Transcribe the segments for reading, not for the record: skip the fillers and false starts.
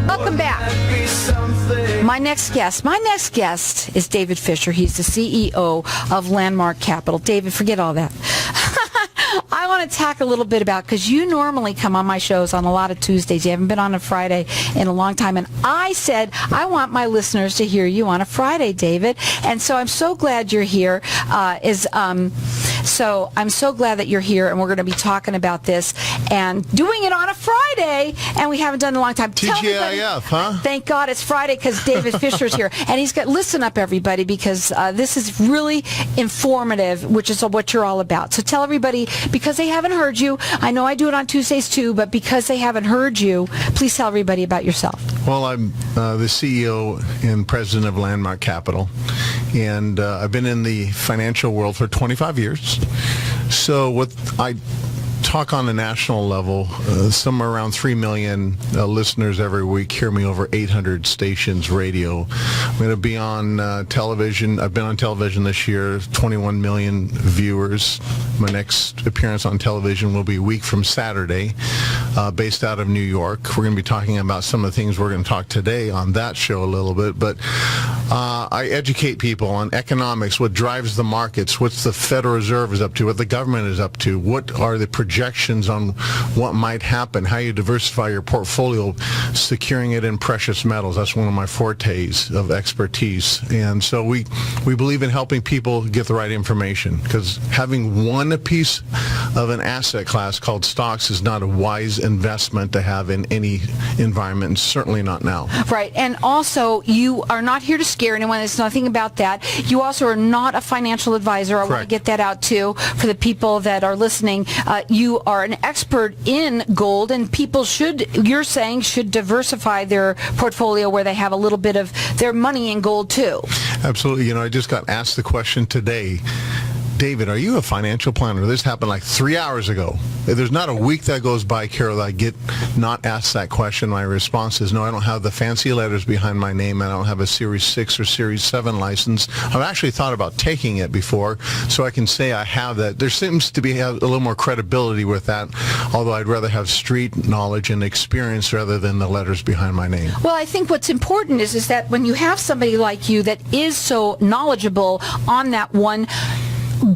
Welcome back. My next guest is David Fischer. He's the CEO of Landmark Capital. David, forget all that. I want to talk a little bit about, because you normally come on my shows on a lot of Tuesdays. You haven't been on a Friday in a long time. And I said, I want my listeners to hear you on a Friday, David. And so I'm so glad you're here. So I'm so glad that you're here, and we're going to be talking about this and doing it on a Friday, and we haven't done it in a long time. TGIF, huh? Thank God it's Friday, because David Fischer's here. And he's got, listen up, everybody, because this is really informative, which is what you're all about. So tell everybody, because they haven't heard you. I know I do it on Tuesdays too, but because they haven't heard you, please tell everybody about yourself. Well, I'm the CEO and president of Landmark Capital, and I've been in the financial world for 25 years. So what I talk on a national level, somewhere around 3 million listeners every week hear me over 800 stations radio. I'm going to be on television. I've been on television this year, 21 million viewers. My next appearance on television will be a week from Saturday, based out of New York. We're going to be talking about some of the things we're going to talk today on that show a little bit, but I educate people on economics, what drives the markets, what's the Federal Reserve is up to, what the government is up to, what are the projections on what might happen, how you diversify your portfolio, securing it in precious metals. That's one of my fortes of expertise. And so we believe in helping people get the right information, because having one piece of an asset class called stocks is not a wise investment to have in any environment, and certainly not now. Right. And also, you are not here to scare anyone. There's nothing about that. You also are not a financial advisor. I want to get that out too for the people that are listening. You are an expert in gold, and people you're saying, should diversify their portfolio where they have a little bit of their money in gold too. Absolutely. I just got asked the question today, David, are you a financial planner? This happened like 3 hours ago. There's not a week that goes by, Carol, that I get not asked that question. My response is, no, I don't have the fancy letters behind my name. I don't have a Series 6 or Series 7 license. I've actually thought about taking it before, so I can say I have that. There seems to be a little more credibility with that, although I'd rather have street knowledge and experience rather than the letters behind my name. Well, I think what's important is that when you have somebody like you that is so knowledgeable on that one,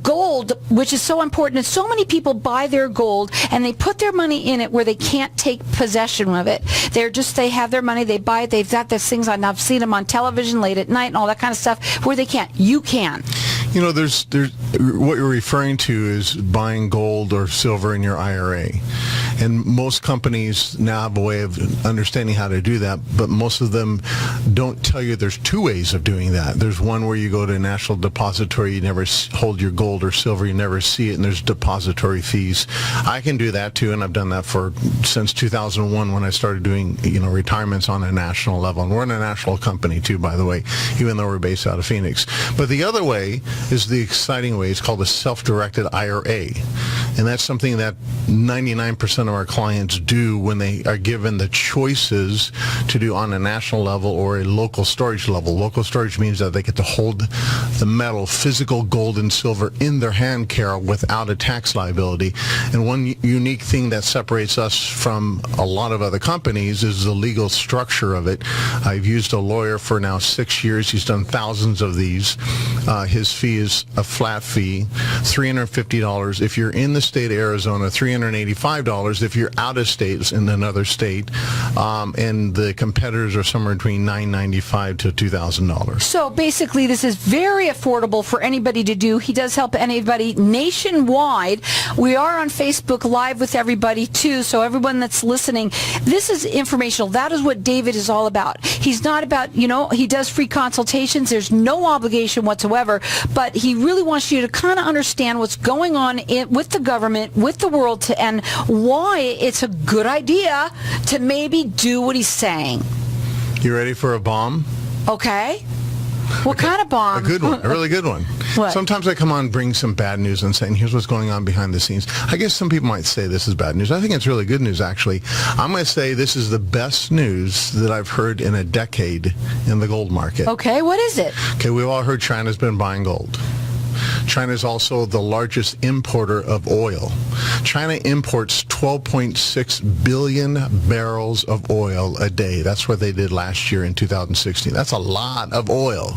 gold, which is so important, and so many people buy their gold and they put their money in it where they can't take possession of it. They have their money, they buy it, they've got these things on, I've seen them on television late at night and all that kind of stuff, where they can't. You can. There's what you're referring to is buying gold or silver in your IRA. And most companies now have a way of understanding how to do that, but most of them don't tell you there's two ways of doing that. There's one where you go to a national depository, you never hold your gold or silver, you never see it, and there's depository fees. I can do that too, and I've done that since 2001 when I started doing retirements on a national level. And we're in a national company too, by the way, even though we're based out of Phoenix. But the other way is the exciting way. It's called a self-directed IRA. And that's something that 99% of our clients do when they are given the choices to do on a national level or a local storage level. Local storage means that they get to hold the metal, physical gold and silver in their hand, Carol, without a tax liability. And one unique thing that separates us from a lot of other companies is the legal structure of it. I've used a lawyer for now 6 years. He's done thousands of these. His fee is a flat fee, $350 if you're in the state of Arizona, $385 if you're out of state in another state, and the competitors are somewhere between $995 to $2,000. So basically this is very affordable for anybody to do. He does help anybody nationwide. We are on Facebook Live with everybody too, so everyone that's listening, this is informational. That is what David is all about. He's not about, he does free consultations. There's no obligation whatsoever, but he really wants you to kind of understand what's going on with the government, with the world, and why it's a good idea to maybe do what he's saying. You ready for a bomb? Okay. What kind of bomb? A good one, a really good one. What? Sometimes I come on and bring some bad news and saying, here's what's going on behind the scenes. I guess some people might say this is bad news. I think it's really good news, actually. I'm going to say this is the best news that I've heard in a decade in the gold market. Okay, what is it? Okay, we've all heard China's been buying gold. China is also the largest importer of oil. China imports 12.6 billion barrels of oil a day. That's what they did last year in 2016. That's a lot of oil.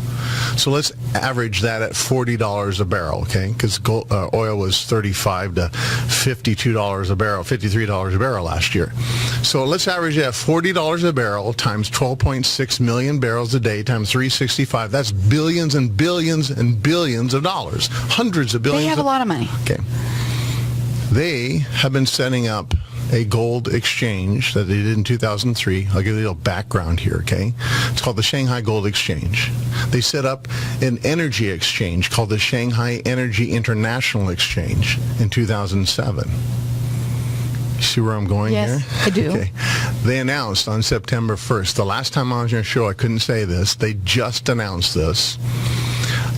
So let's average that at $40 a barrel, okay? Because oil was $35 to $52 a barrel, $53 a barrel last year. So let's average it at $40 a barrel times 12.6 million barrels a day times 365. That's billions and billions and billions of dollars. Hundreds of billions. They have a lot of money. Okay. They have been setting up a gold exchange that they did in 2003. I'll give you a little background here, okay? It's called the Shanghai Gold Exchange. They set up an energy exchange called the Shanghai Energy International Exchange in 2007. You see where I'm going here? Yes, I do. Okay. They announced on September 1st, the last time I was on your show, I couldn't say this. They just announced this.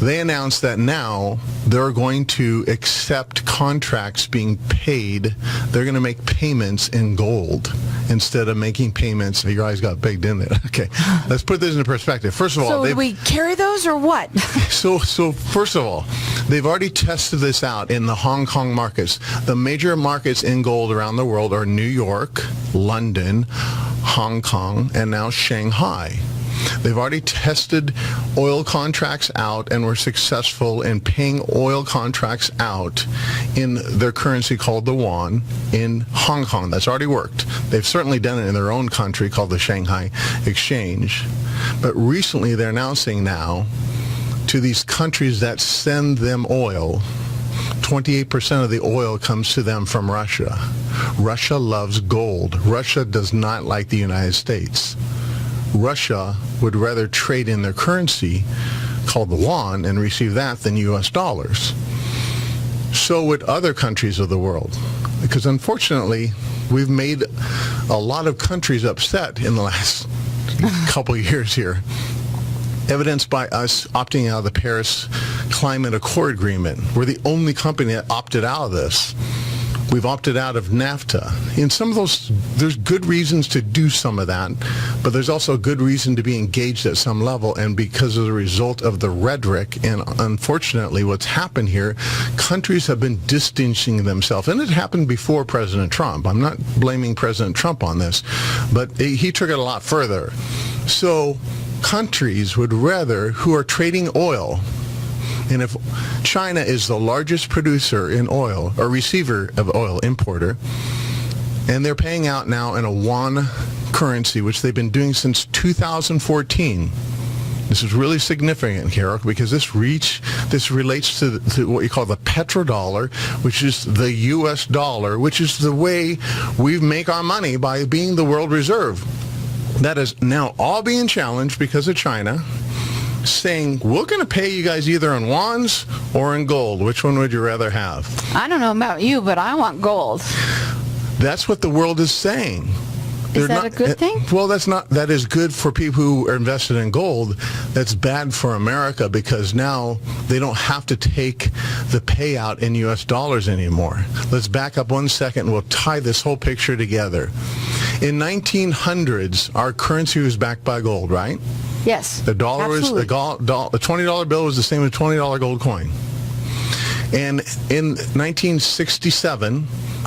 They announced that now they're going to accept contracts being paid. They're going to make payments in gold instead of making payments. Your eyes got big, didn't it? Okay. Let's put this into perspective. First of all, So do we carry those or what? So first of all, they've already tested this out in the Hong Kong markets. The major markets in gold around the world are New York, London, Hong Kong, and now Shanghai. They've already tested oil contracts out and were successful in paying oil contracts out in their currency called the yuan in Hong Kong. That's already worked. They've certainly done it in their own country called the Shanghai Exchange. But recently they're announcing now to these countries that send them oil, 28% of the oil comes to them from Russia. Russia loves gold. Russia does not like the United States. Russia would rather trade in their currency called the yuan and receive that than U.S. dollars. So would other countries of the world. Because unfortunately, we've made a lot of countries upset in the last couple of years here. Evidenced by us opting out of the Paris Climate Accord Agreement. We're the only company that opted out of this. We've opted out of NAFTA. In some of those, there's good reasons to do some of that, but there's also a good reason to be engaged at some level, and because of the result of the rhetoric, and unfortunately what's happened here, countries have been distancing themselves, and it happened before President Trump. I'm not blaming President Trump on this, but he took it a lot further. So countries would rather, who are trading oil, and if China is the largest producer in oil, or receiver of oil, importer, and they're paying out now in a yuan currency, which they've been doing since 2014. This is really significant, Carol, because this relates to what you call the petrodollar, which is the U.S. dollar, which is the way we make our money by being the world reserve. That is now all being challenged because of China, saying, we're going to pay you guys either in yuans or in gold. Which one would you rather have? I don't know about you, but I want gold. That's what the world is saying. Is that a good thing? Well, that is good for people who are invested in gold. That's bad for America because now they don't have to take the payout in U.S. dollars anymore. Let's back up 1 second and we'll tie this whole picture together. In 1900s, our currency was backed by gold, right? Yes. The dollar absolutely. the $20 bill was the same as a $20 gold coin. And in 1967,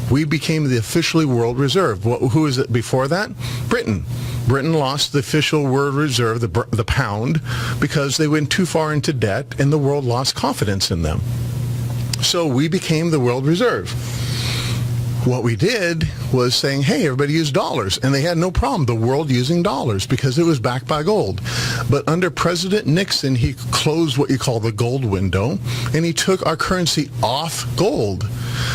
we became the officially world reserve. Who was it before that? Britain. Britain lost the official world reserve, the pound, because they went too far into debt and the world lost confidence in them. So we became the world reserve. What we did was saying, hey, everybody use dollars. And they had no problem, the world using dollars, because it was backed by gold. But under President Nixon, he closed what you call the gold window, and he took our currency off gold.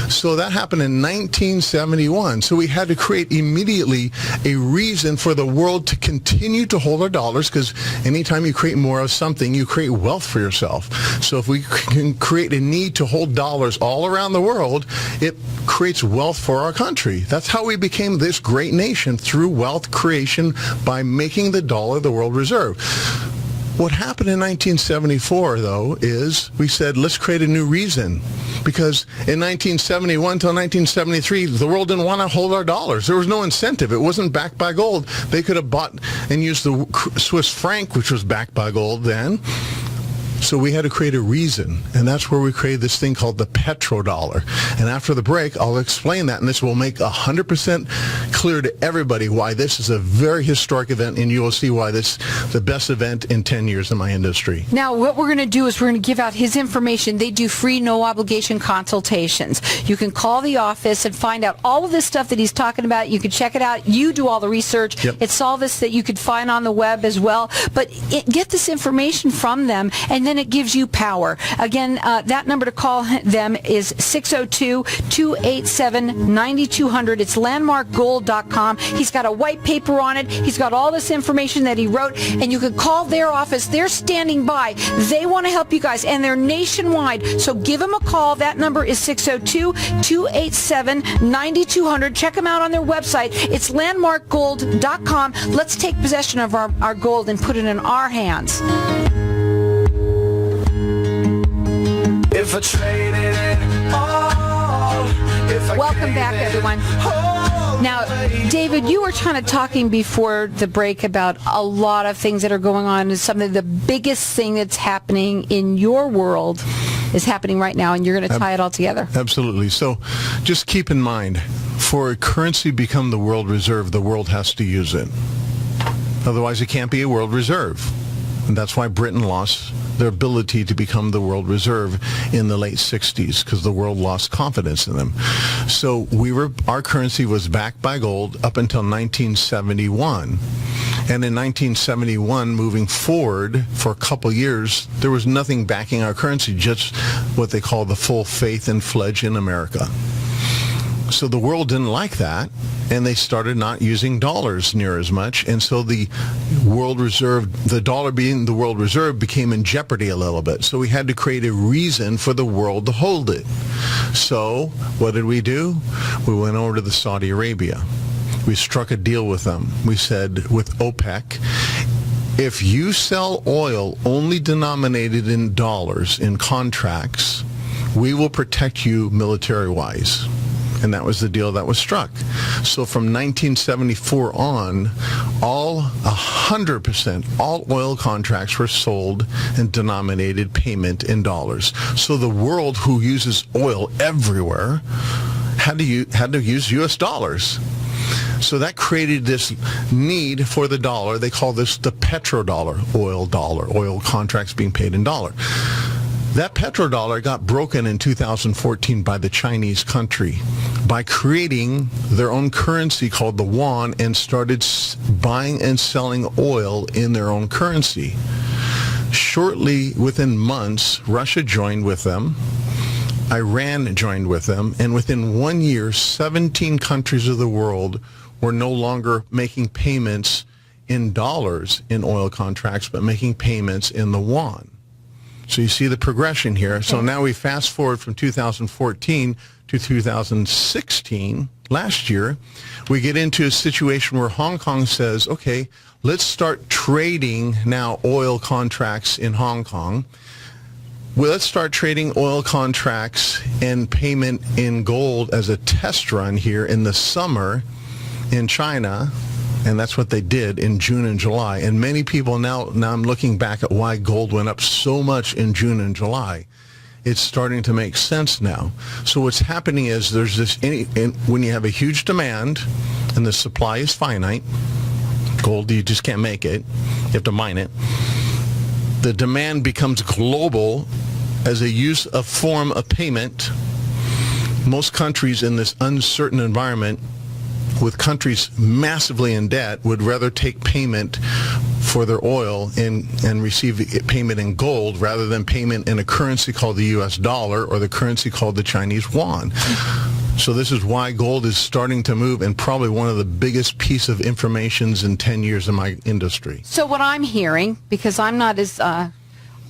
So that happened in 1971. So we had to create immediately a reason for the world to continue to hold our dollars, because anytime you create more of something, you create wealth for yourself. So if we can create a need to hold dollars all around the world, it creates wealth for our country. That's how we became this great nation, through wealth creation by making the dollar the world reserve. What happened in 1974, though, is we said, let's create a new reason. Because in 1971 till 1973, the world didn't want to hold our dollars. There was no incentive. It wasn't backed by gold. They could have bought and used the Swiss franc, which was backed by gold then, So we had to create a reason, and that's where we created this thing called the petrodollar. And after the break, I'll explain that, and this will make 100% clear to everybody why this is a very historic event, and you will see why this is the best event in 10 years in my industry. Now, what we're going to do is we're going to give out his information. They do free, no-obligation consultations. You can call the office and find out all of this stuff that he's talking about. You can check it out. You do all the research. Yep. It's all this that you could find on the web as well. But get this information from them, and then it gives you power. Again, that number to call them is 602-287-9200. It's landmarkgold.com. He's got a white paper on it. He's got all this information that he wrote, and you can call their office. They're standing by. They want to help you guys, and they're nationwide. So give them a call. That number is 602-287-9200. Check them out on their website. It's landmarkgold.com. Let's take possession of our gold and put it in our hands. If I traded it all, Welcome back, everyone. Now, David, you were kind of talking before the break about a lot of things that are going on, and some of the biggest thing that's happening in your world is happening right now, and you're going to tie it all together. Absolutely. So just keep in mind, for a currency to become the world reserve, the world has to use it. Otherwise, it can't be a world reserve. And that's why Britain lost their ability to become the world reserve in the late 60s, because the world lost confidence in them. So our currency was backed by gold up until 1971. And in 1971, moving forward for a couple years, there was nothing backing our currency, just what they call the full faith and pledge in America. So the world didn't like that, and they started not using dollars near as much, and so the world reserve, the dollar being the world reserve, became in jeopardy a little bit. So we had to create a reason for the world to hold it. So what did we do? We went over to Saudi Arabia. We struck a deal with them. We said, with OPEC, if you sell oil only denominated in dollars in contracts, we will protect you military-wise. And that was the deal that was struck. So from 1974 on, 100%, all oil contracts were sold and denominated payment in dollars. So the world, who uses oil everywhere, had to use U.S. dollars. So that created this need for the dollar. They call this the petrodollar, oil contracts being paid in dollar. That petrodollar got broken in 2014 by the Chinese country by creating their own currency called the yuan, and started buying and selling oil in their own currency. Shortly, within months, Russia joined with them. Iran joined with them, and within 1 year, 17 countries of the world were no longer making payments in dollars in oil contracts, but making payments in the yuan. So you see the progression here. So now we fast forward from 2014 to 2016, last year, we get into a situation where Hong Kong says, okay, let's start trading now oil contracts in Hong Kong. Well, let's start trading oil contracts and payment in gold as a test run here in the summer in China. And that's what they did in June and July. And many people now I'm looking back at why gold went up so much in June and July. It's starting to make sense now. So what's happening is there's this, when you have a huge demand and the supply is finite, gold, you just can't make it. You have to mine it. The demand becomes global as a form of payment. Most countries in this uncertain environment, with countries massively in debt, would rather take payment for their oil and receive payment in gold rather than payment in a currency called the U.S. dollar or the currency called the Chinese yuan. So this is why gold is starting to move, and probably one of the biggest piece of informations in 10 years in my industry. So what I'm hearing, because I'm not as...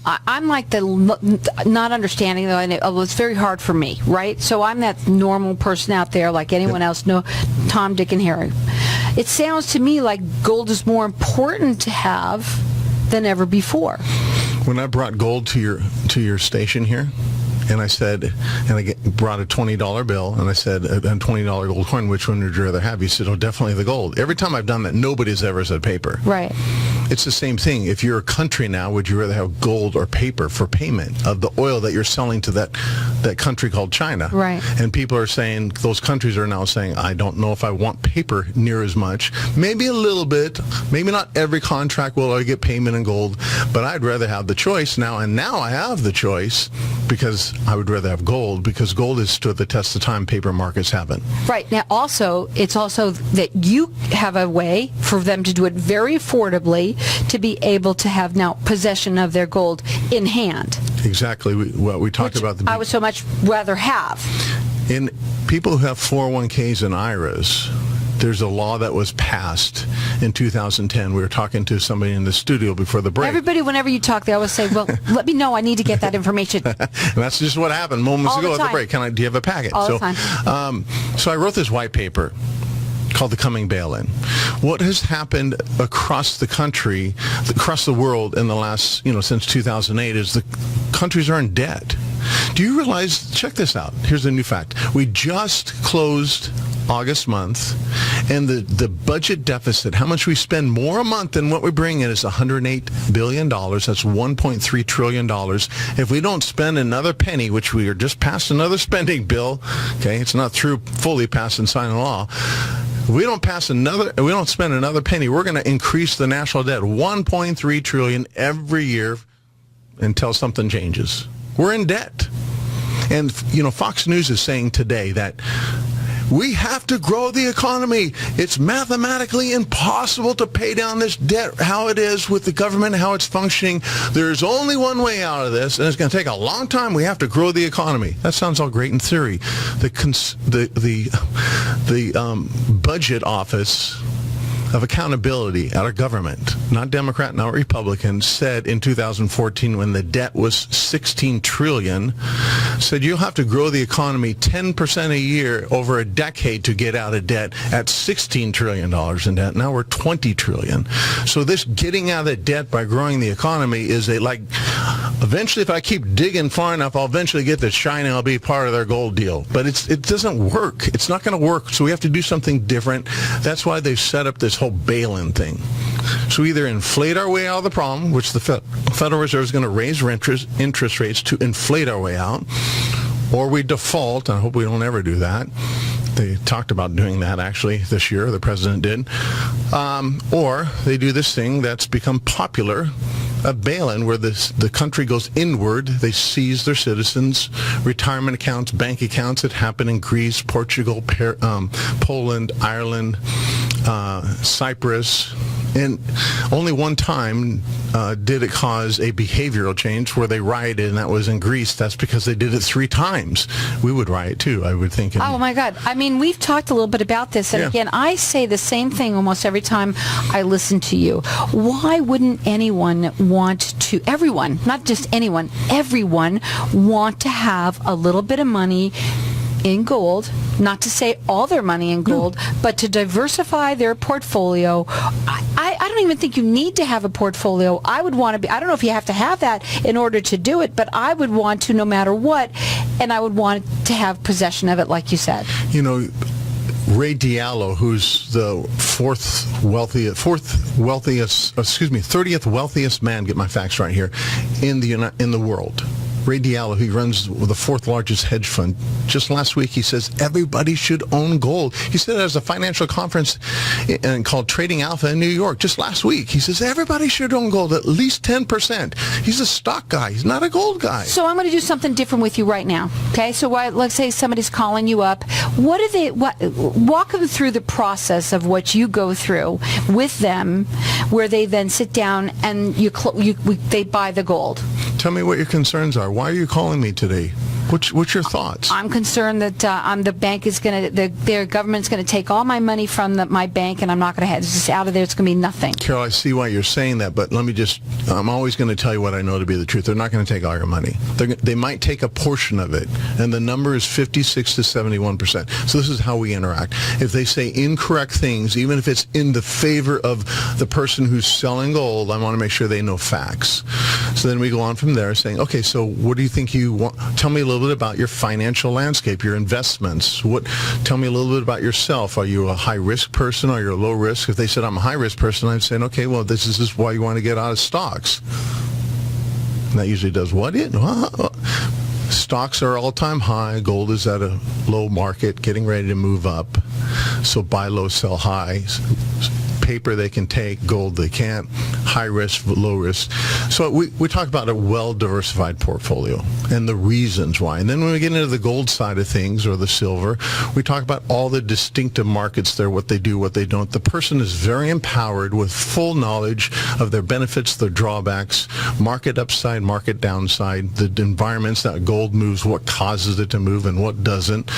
I'm like the not understanding, though, and it's very hard for me, right? So I'm that normal person out there like anyone else, no Tom, Dick, and Harry. It sounds to me like gold is more important to have than ever before. When I brought gold to your station here, and I said, and I brought a $20 bill, and I said, a $20 gold coin, which one would you rather have? He said, oh, definitely the gold. Every time I've done that, nobody's ever said paper. Right. It's the same thing. If you're a country now, would you rather have gold or paper for payment of the oil that you're selling to that country called China? Right. And people are saying, those countries are now saying, I don't know if I want paper near as much. Maybe a little bit. Maybe not every contract will I get payment in gold, but I'd rather have the choice now. And now I have the choice because I would rather have gold, because gold has stood the test of time paper markets haven't. Right. Now, also, it's also that you have a way for them to do it very affordably to be able to have now possession of their gold in hand. Exactly what we talked Which about. I would so much rather have. In people who have 401ks and IRAs, there's a law that was passed in 2010. We were talking to somebody in the studio before the break. Everybody, whenever you talk, they always say, well, let me know. I need to get that information. And that's just what happened moments ago at the break. Do you have a packet? All the time. So I wrote this white paper called The Coming Bail-In. What has happened across the country, across the world in the last, since 2008 is the countries are in debt. Do you realize, check this out, here's a new fact. We just closed August month, and the budget deficit, how much we spend more a month than what we bring in, is $108 billion. That's $1.3 trillion. If we don't spend another penny, which we are just passed another spending bill, okay, it's not through fully passed and signed law. If we don't spend another penny, we're going to increase the national debt $1.3 trillion every year until something changes. We're in debt. And, Fox News is saying today that we have to grow the economy. It's mathematically impossible to pay down this debt how it is with the government, how it's functioning. There's only one way out of this, and it's going to take a long time. We have to grow the economy. That sounds all great in theory. The budget office of accountability at our government, not Democrat, not Republican, said in 2014 when the debt was $16 trillion, said you'll have to grow the economy 10% a year over a decade to get out of debt at $16 trillion in debt. Now we're $20 trillion. So this getting out of debt by growing the economy is eventually if I keep digging far enough, I'll eventually get to China, I'll be part of their gold deal. But it doesn't work. It's not going to work. So we have to do something different. That's why they've set up this whole bail-in thing. So either inflate our way out of the problem, which the Federal Reserve is going to raise interest rates to inflate our way out, or we default, and I hope we don't ever do that. They talked about doing that actually this year, the president did. Or they do this thing that's become popular, a bail-in, where the country goes inward. They seize their citizens' retirement accounts, bank accounts. It happened in Greece, Portugal, Poland, Ireland, Cyprus. And only one time did it cause a behavioral change where they rioted, and that was in Greece. That's because they did it 3 times. We would riot too, I would think. Oh my God. I mean, we've talked a little bit about this. And again, I say the same thing almost every time I listen to you. Why wouldn't anyone want to, everyone, not just anyone, everyone want to have a little bit of money in gold, not to say all their money in gold, but to diversify their portfolio? I don't even think you need to have a portfolio. I would want to be, I don't know if you have to have that in order to do it, but I would want to no matter what, and I would want to have possession of it, like you said. Ray Diallo, who's the 30th wealthiest man, get my facts right here, in the world. Ray Diallo, he runs the 4th largest hedge fund. Just last week, he says everybody should own gold. He said at a financial conference called Trading Alpha in New York just last week. He says everybody should own gold, at least 10%. He's a stock guy. He's not a gold guy. So I'm going to do something different with you right now. Okay, so let's say somebody's calling you up. Walk them through the process of what you go through with them, where they then sit down and they buy the gold. Tell me what your concerns are. Why are you calling me today? What's your thoughts? I'm concerned that the bank is going to, their government's going to take all my money from my bank, and I'm not going to have it. It's just out of there. It's going to be nothing. Carol, I see why you're saying that, but I'm always going to tell you what I know to be the truth. They're not going to take all your money. They might take a portion of it, and the number is 56 to 71%. So this is how we interact. If they say incorrect things, even if it's in the favor of the person who's selling gold, I want to make sure they know facts. So then we go on from there saying, okay, so what do you think you want? Tell me a little little bit about your financial landscape, your investments. Tell me a little bit about yourself. Are you a high-risk person? Are you a low-risk? If they said, I'm a high-risk person, I'd say, okay, well, this is why you want to get out of stocks. And that usually does what? Stocks are all-time high. Gold is at a low market, getting ready to move up. So buy low, sell high. Paper they can take, gold they can't. High risk, low risk. So we talk about a well-diversified portfolio and the reasons why. And then when we get into the gold side of things or the silver, we talk about all the distinctive markets there, what they do, what they don't. The person is very empowered with full knowledge of their benefits, their drawbacks, market upside, market downside, the environments that gold moves, what causes it to move and what doesn't.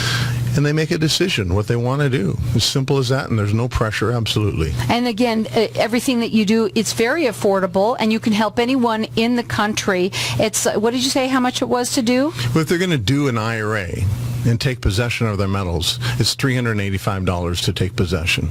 And they make a decision what they want to do. As simple as that, and there's no pressure, absolutely. And again, everything that you do, it's very affordable, and you can help anyone in the country. It's, what did you say, how much it was to do? Well, if they're going to do an IRA and take possession of their metals, it's $385 to take possession.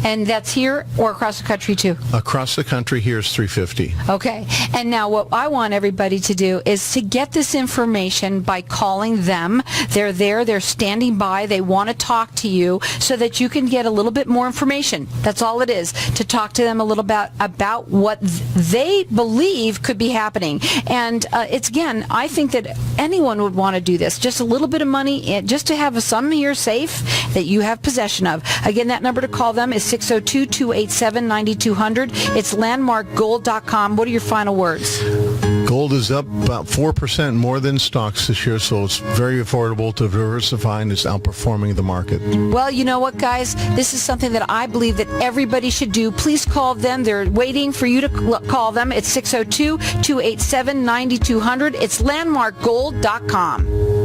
And that's here or across the country too? Across the country here is $350. Okay. And now what I want everybody to do is to get this information by calling them. They're there. They're standing by. They want to talk to you so that you can get a little bit more information. That's all it is, to talk to them a little about what they believe could be happening. And it's, again, I think that anyone would want to do this. Just a little bit of money, just to have some here safe that you have possession of. Again, that number to call them is 602-287-9200. It's landmarkgold.com. What are your final words? Gold is up about 4% more than stocks this year, so it's very affordable to diversify, and it's outperforming the market. Well, you know what, guys? This is something that I believe that everybody should do. Please call them. They're waiting for you to call them. It's 602-287-9200. It's landmarkgold.com.